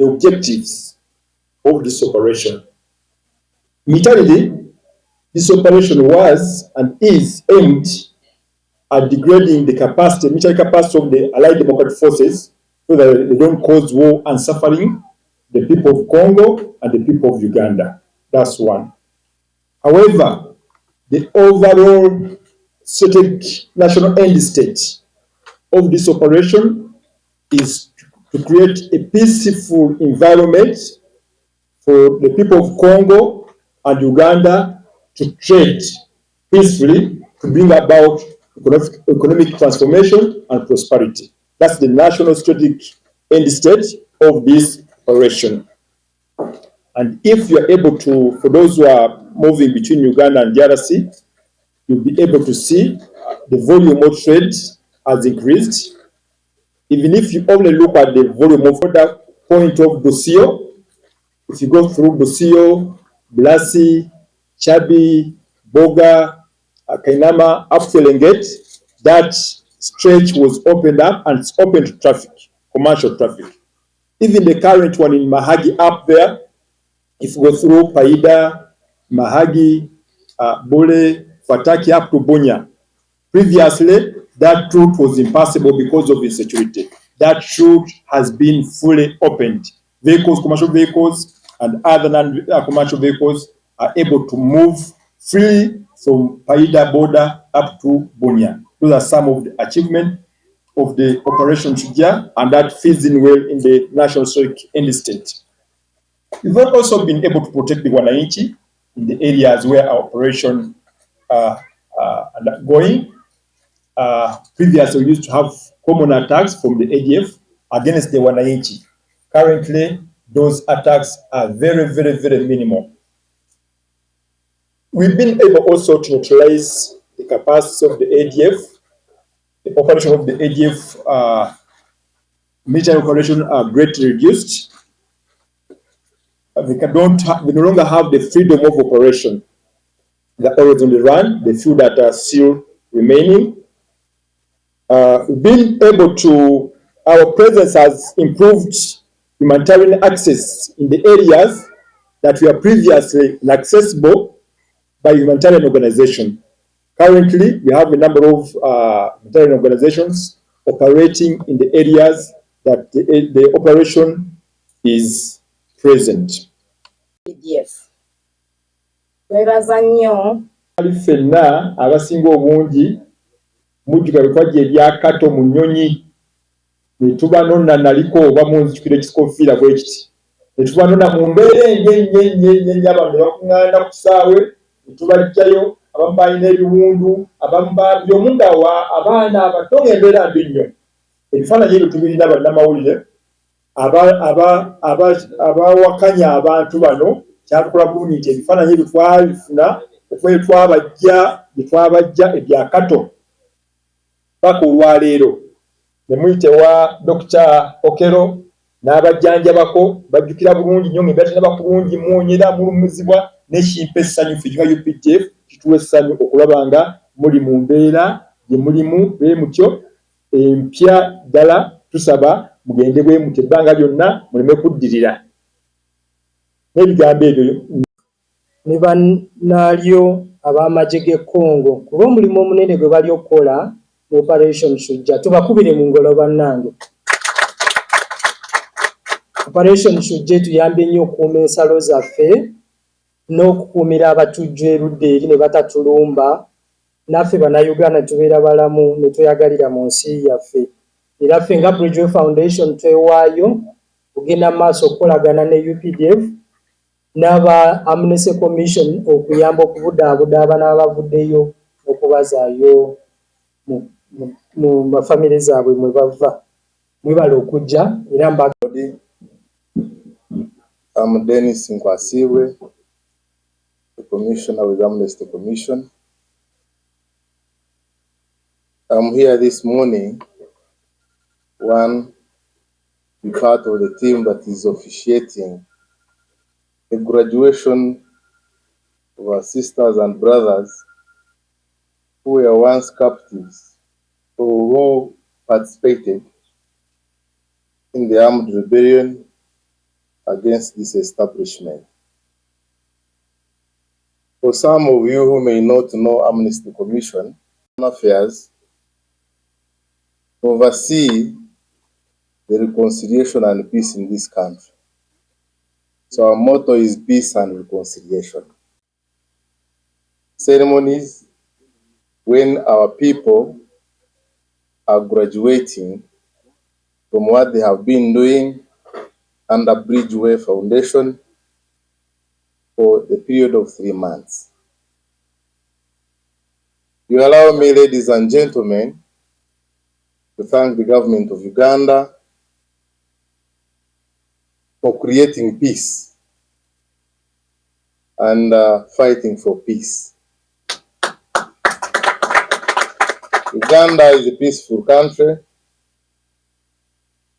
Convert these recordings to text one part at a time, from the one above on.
the objectives of this operation. Militarily, this operation was and is aimed at degrading the capacity, military capacity of the Allied Democratic Forces so that they don't cause war and suffering the people of Congo and the people of Uganda. That's one. However, the overall strategic national end state of this operation is to create a peaceful environment for the people of Congo and Uganda to trade peacefully to bring about economic transformation and prosperity. That's the national strategic end state of this operation. And if you are able to, for those who are moving between Uganda and DRC, you'll be able to see the volume of trade has increased. Even if you only look at the volume of that point of Busio, if you go through Busio, Blasi, Chabi, Boga, Kainama, up to Lengate, that stretch was opened up and it's open to traffic, commercial traffic. Even the current one in Mahagi up there, if you go through Paida, Mahagi, Bole, Fataki up to Bunya, previously that route was impossible because of insecurity. That route has been fully opened. Vehicles, commercial vehicles, and other non-commercial vehicles are able to move freely from Paida border up to Bunya. Those are some of the achievements of the Operation Shujaa, and that fits in well in the national strategic end state. We've also been able to protect the Wananchi in the areas where our operation are going. Previously, we used to have common attacks from the ADF against the Wananchi. Currently, those attacks are very, very, very minimal. We've been able also to utilize the capacity of the ADF. The operation of the ADF military operation are greatly reduced. We no longer have the freedom of operation. They're always on the run, the few that are still remaining. Being able to, our presence has improved humanitarian access in the areas that were previously inaccessible by humanitarian organizations. Currently, we have a number of humanitarian organizations operating in the areas that the operation is present. ADF. Webaza nnyo. Ffenna abasinga obungi mujjuga bwe twajja ebyakato mu nnyonyi ne tubanona naliko oba munzijukira ekikofiira bwe kiti ne tubanona mu mbeera ennyo abantu ne bakuŋŋaana ku kisaawe ne tubajjayo abamu balina ebiwundu abamu buli omu ng'awa abaana abato ng'embeera mbi nnyo. Ebifaananyi ebyo tubirina bannamawulire abawakanya abantu bano kyatukola bulungi nti ebifaananyi ebyo twabifuna okwe twabajja ebyakato paka olwaleero ne muyitewa Dr. Okero n'abajjanjabako bajjukira bulungi nnyo ng'embeera bulungi muwonyera mulumuzibwa n'ekimpa essanyu ffe nga UPDF kituwa essanyu okulaba nga muli mu mbeera gye mulimu bwe mutyo empya ddala tusaba mugende bwe mutyo ebbanga lyonna muleme kuddirira. N'ebigambo ebyo ne bannaalyo ab'amagye g'e Congo kuba omulimu omunene gwe bali okukola mu Operation Shujaa. Tubakubire mu ngalo bannange. Operation Shujaa tuyambye nnyo okukuuma ensalo zaffe n'okukuumira abatujju erudda eri ne batatulumba. Naffe bannayuganda tubeera balamu ne tweyagalira mu nsi yaffe. Era ffe nga Bridgeway Foundation twewaayo kugenda mu maaso okukolagana ne UPDF n'aba Amnesty Commission okuyamba okubudaabuda abaana abavuddeyo okubazaayo mu mafamire zaabwe mwe bava. Mwebale okujja era mbagadi. I'm Dennis Nkwasibwe, the Commissioner with Amnesty Commission. I'm here this morning, one, be part of the team that is officiating the graduation of our sisters and brothers who were once captives or who participated in the armed rebellion against this establishment. For some of you who may not know Amnesty Commission, affairs oversee the reconciliation and peace in this country. So our motto is peace and reconciliation. Ceremonies when our people are graduating from what they have been doing under Bridgeway Foundation for the period of 3 months. You allow me, ladies and gentlemen, to thank the government of Uganda for creating peace and fighting for peace. Uganda is a peaceful country,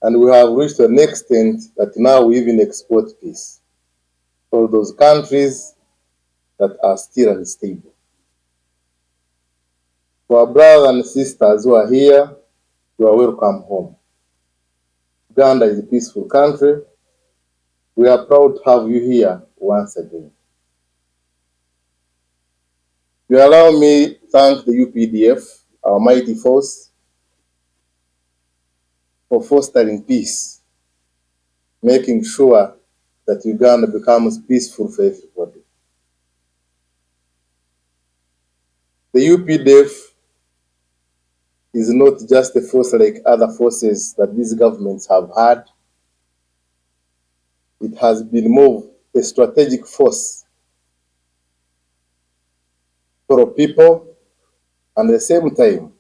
and we have reached an extent that now we even export peace for those countries that are still unstable. For our brothers and sisters who are here, you are welcome home. Uganda is a peaceful country. We are proud to have you here once again. You allow me to thank the UPDF, our mighty force, for fostering peace, making sure that Uganda becomes peaceful for everybody. The UPDF is not just a force like other forces that these governments have had. It has been more a strategic force for people, and at the same time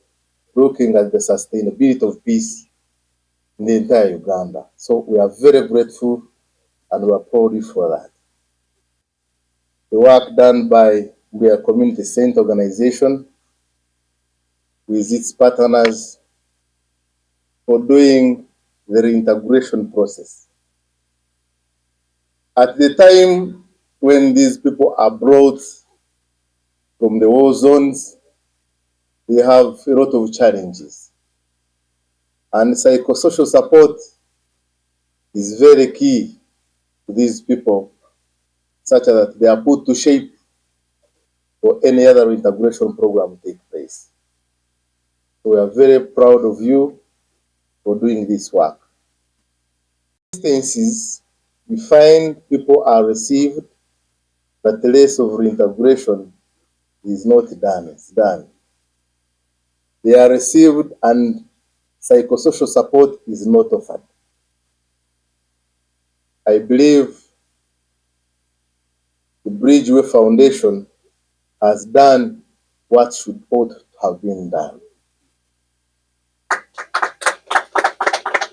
looking at the sustainability of peace in the entire Uganda. So we are very grateful and we are proud for that. The work done by the community center organization with its partners for doing the reintegration process. At the time when these people are brought from the war zones, they have a lot of challenges. And psychosocial support is very key to these people, such that they are put to shape for any other integration program to take place. So we are very proud of you for doing this work. In instances, we find people are received, but the less of reintegration is not done. It's done. They are received and psychosocial support is not offered. I believe the Bridgeway Foundation has done what ought to have been done.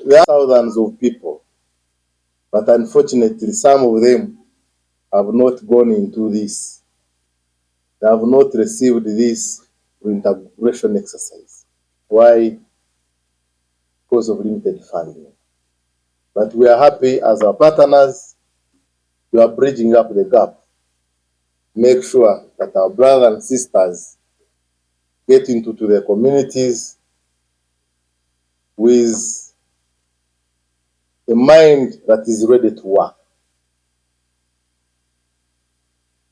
There are thousands of people, but unfortunately some of them have not gone into this. They have not received this reintegration exercise. Why? Because of limited funding. But we are happy as our partners, we are bridging up the gap. Make sure that our brothers and sisters get into their communities with a mind that is ready to work.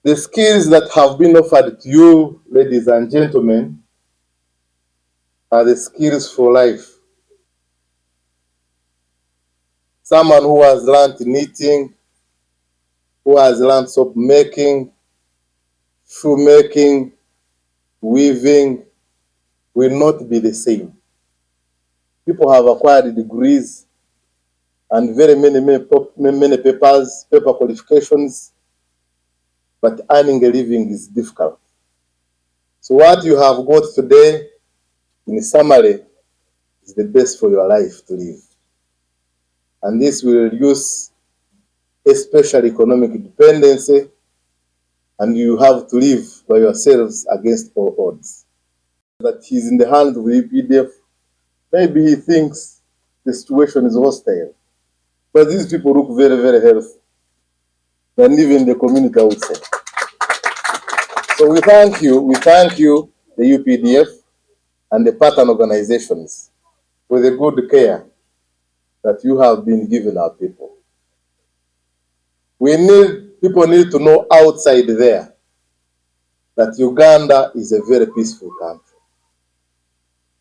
The skills that have been offered to you, ladies and gentlemen, are the skills for life. Someone who has learned knitting, who has learned soap making, shoemaking, weaving, will not be the same. People have acquired degrees and very many papers, paper qualifications, but earning a living is difficult. So what you have got today, in summary, is the best for your life to live. And this will reduce especially economic dependency, and you have to live by yourselves against all odds. That he's in the hands of the UPDF, maybe he thinks the situation is hostile. But these people look very, very healthy than even the community outside. So we thank you, the UPDF and the partner organizations for the good care that you have been giving our people. People need to know outside there that Uganda is a very peaceful country.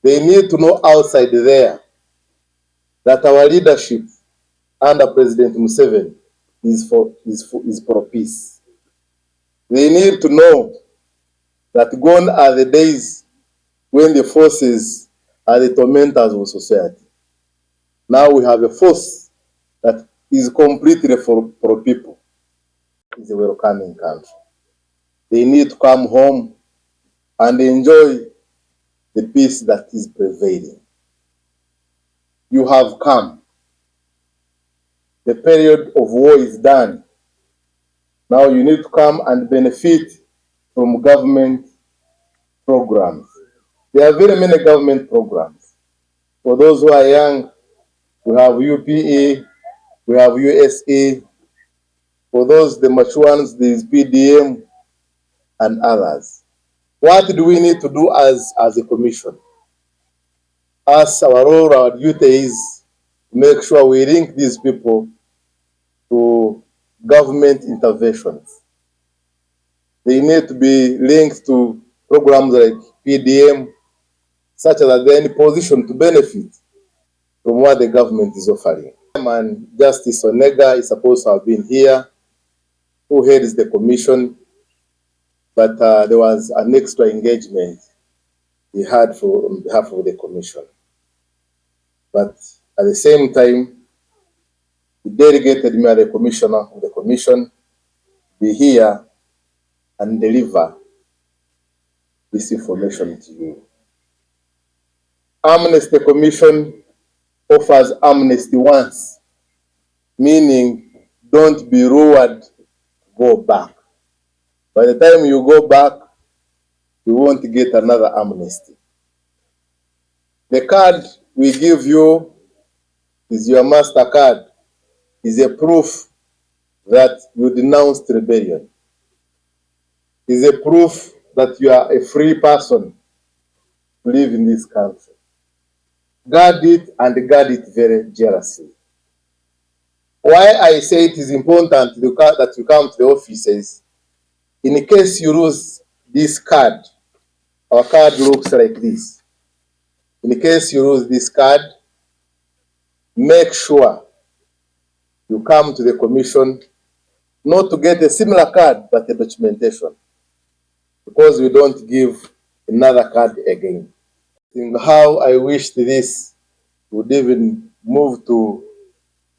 They need to know outside there that our leadership under President Museveni is for peace. They need to know that gone are the days when the forces are the tormentors of society. Now we have a force that is completely for people. It's a welcoming country. They need to come home and enjoy the peace that is prevailing. You have come. The period of war is done. Now you need to come and benefit from government programs. There are very many government programs. For those who are young, we have UPA, we have USA. For those, the mature ones, there is PDM and others. What do we need to do as a commission? As our role, our duty is to make sure we link these people to government interventions. They need to be linked to programs like PDM, such that they're in a position to benefit from what the government is offering. And Justice Onega is supposed to have been here, who heads the commission, but there was an extra engagement he had on behalf of the commission. But at the same time, he delegated me as the commissioner of the commission, be here and deliver this information to you. Amnesty Commission offers amnesty once, meaning don't be lured, go back. By the time you go back, you won't get another amnesty. The card we give you is your master card, is a proof that you denounced rebellion, is a proof that you are a free person to live in this country. Guard it and guard it very jealously. Why I say it is important that you come to the offices, in case you lose this card, our card looks like this. In case you lose this card, make sure you come to the commission, not to get a similar card, but a documentation, because we don't give another card again. How I wish this would even move to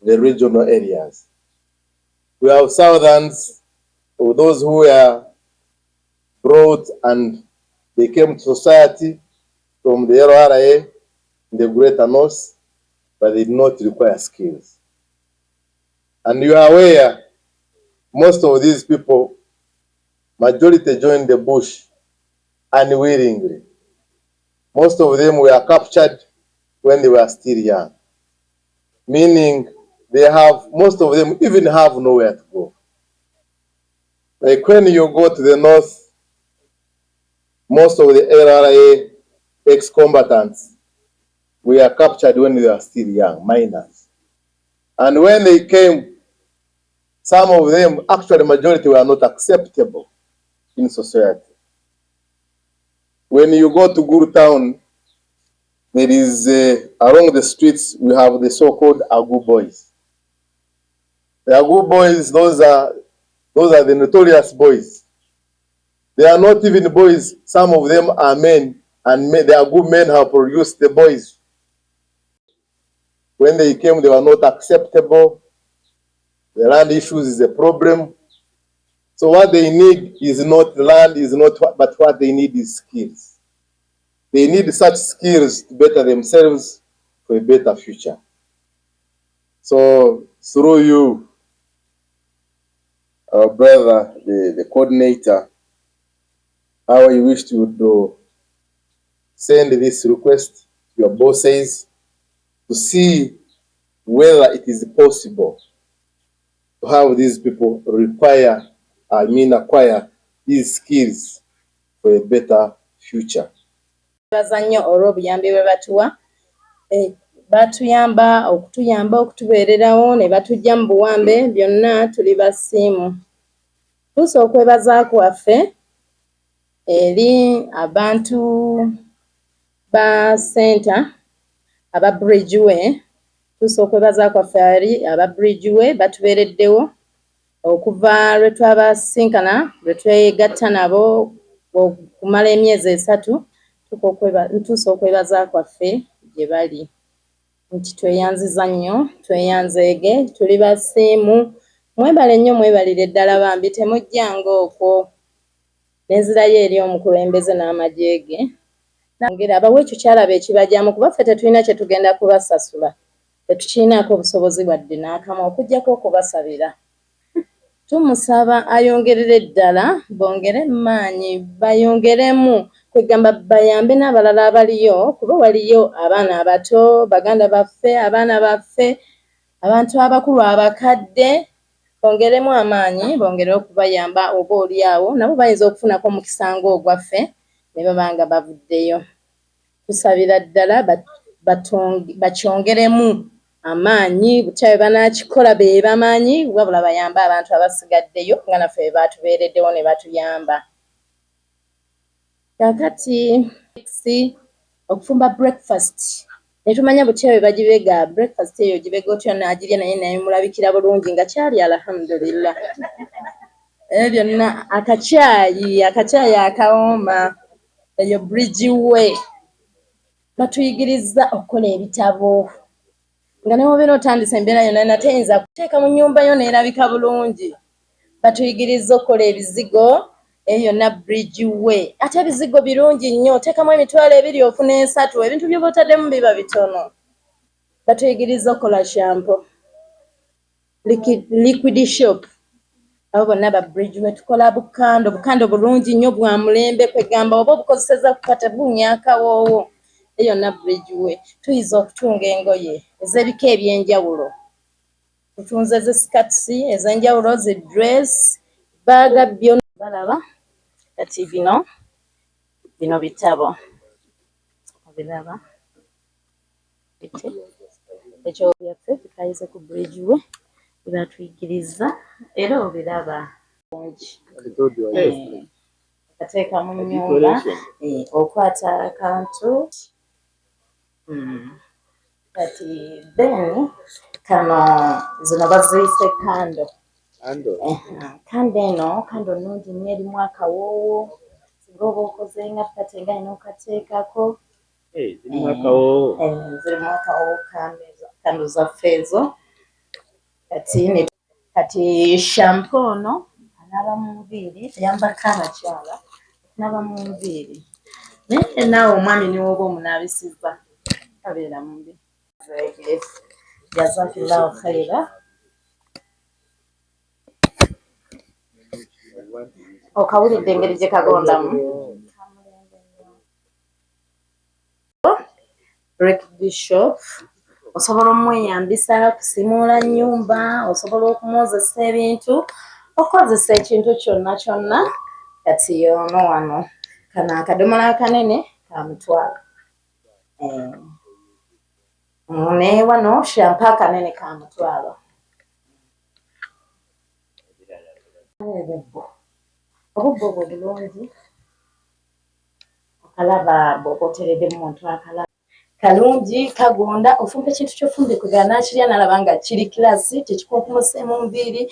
the regional areas. We have Southerns, or those who were brought and they came to society from the LRA in the Greater North, but they did not require skills. And you are aware, most of these people, majority joined the bush unwillingly. Most of them were captured when they were still young, meaning most of them even have nowhere to go. Like when you go to the north, most of the LRA ex-combatants were captured when they were still young, minors. And when they came, some of them, actually majority, were not acceptable in society. When you go to Guru Town, there is, along the streets, we have the so-called Agu boys. The Agu boys, those are the notorious boys. They are not even boys. Some of them are men, and the Agu men have produced the boys. When they came, they were not acceptable. The land issues is a problem. So what they need is not land, but what they need is skills. They need such skills to better themselves for a better future. So through you, our brother, the coordinator, how I wish to send this request to your bosses to see whether it is possible to have these people acquire these skills for a better future. Baza nnyo olw'obuyambi bwe batuwa. batuyamba okutubeererawo ne batuggya mu buwambe byonna tuli basiimu. Tuusa okwebaza kwaffe eri abantu ba center aba Bridgeway. Tuusa okwebaza kwaffe eri aba Bridgeway batubeereddewo okuva lwe twabasinkana lwe twegatta nabo okumala emyezi 3. Ntuusa okwebaza kwaffe gye bali nti tweyanziza nnyo, tweyanzeege, tuli basiimu. Mwebale nnyo, mwebalire ddala bambi, temujjanga okwo. Nenzirayo eri omukulembeze n'amagye ge nangera abawe ekyo kyalaba ekibajyamu kuba ffe tetulina kye tugenda kubasasula, tetukirinaako obusobozi bwadde n'akamu okuggyako okubasabira. Tumusaba ayongerere ddala, bongere mu maanyi, bayongeremu kwegamba bayambe n'abalala abaliyo kuba waliyo abaana abato, baganda baffe, abaana baffe, abantu abakulu, abakadde. Bongeremu amaanyi, bongere okubayamba oba oliawo nabo bayinza okufunako omukisa ng'ogwaffe ne babanga bavuddeyo. Tusabira ddala bakyongeremu amaanyi, bukyawe banaakikola be bamaanyi wabula bayambe abantu abasigaddeyo nga naffe bwe batubeereddewo ne batuyamba. Kaakati okufumba breakfast ne tumanya bukyawe bagibega, breakfast eyo gibega otyo n'agirya naye nemulabikira bulungi nga kyali alhamdulillah. Byonna akacaayi akawooma, eyo Bridgeway. Batuyigiriza okukola ebitabo nga ne wobeera otandise embeera yonna nateyinza kuteeka mu nnyumba yo neerabika bulungi. Batuyigiriza okukola ebizigo, eyo yonna Bridgeway. Ate ebizigo birungi nnyo, oteekamu 2 ofuna 3, ebintu by'oba otaddemu biba bitono. Batuyigiriza okukola shampoo, liquid shop. Abo bonna ba Bridgeway. Tukola bukando bulungi nnyo bwa mulembe kwegamba oba obukozeseza kuba tebuunya akawoowo. Eyo yonna Bridgeway. Tuyinza okutunga engoye ez'ebika eby'enjawulo. Tutunze zi-skirts ez'enjawulo, zi-dress, baaga byonna balaba. Kati bino bitabo. Obiraba? Ekyo byaffe tukayize ku Bridgeway batuyigiriza era obiraba bungi. Kateeka mu nnyumba, okwata akantu. Kati then kano zino baziyise kando. Kando nnungi nnyo erimu akawoowo. Singa oba okoze nga tukatenga n'okateekako. Zirimu akawoowo kando zaffe ezo. Kati shampoo ono anaaba mu nviiri, eyambako abakyala okunaaba mu nviiri. Naye naawe omwami ne woba omunaabisiza tabeera mubi. Jazakillahu khaira. Okawulidde engeri gye kagondamu. Break shop. Osobola omweyambisa kusimuula nnyumba, osobola okumwozesa ebintu, okozesa ekintu kyonna kyonna. Kati ono wano kano akadomola akanene ka $1,000. Ne wano shampoo akanene ka $1,000. Obubbo obwo bulungi okalaba bw'oba oteredde mu muntu akalaba kalungi kagonda. Ofumba ekintu ky'ofumbe kwegala n'akirya n'alaba nga kiri kirasi tekikunkumuseemu nviiri.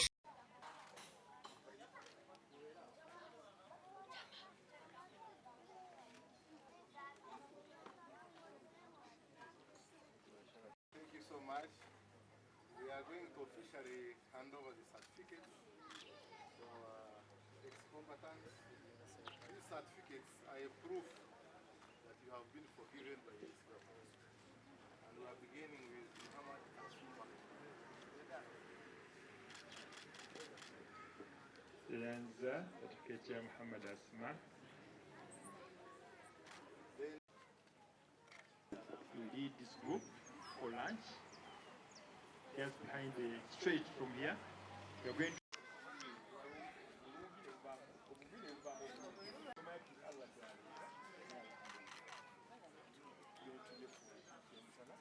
Thank you so much. We are going to officially hand over the certificates to ex-combatants. These certificates are a proof that you have been forgiven by this government. And we are beginning with Muhammad Asuma. Tunaanza certificate ya Muhammad Asma. You lead this group for lunch. Just behind the straight from here. You're going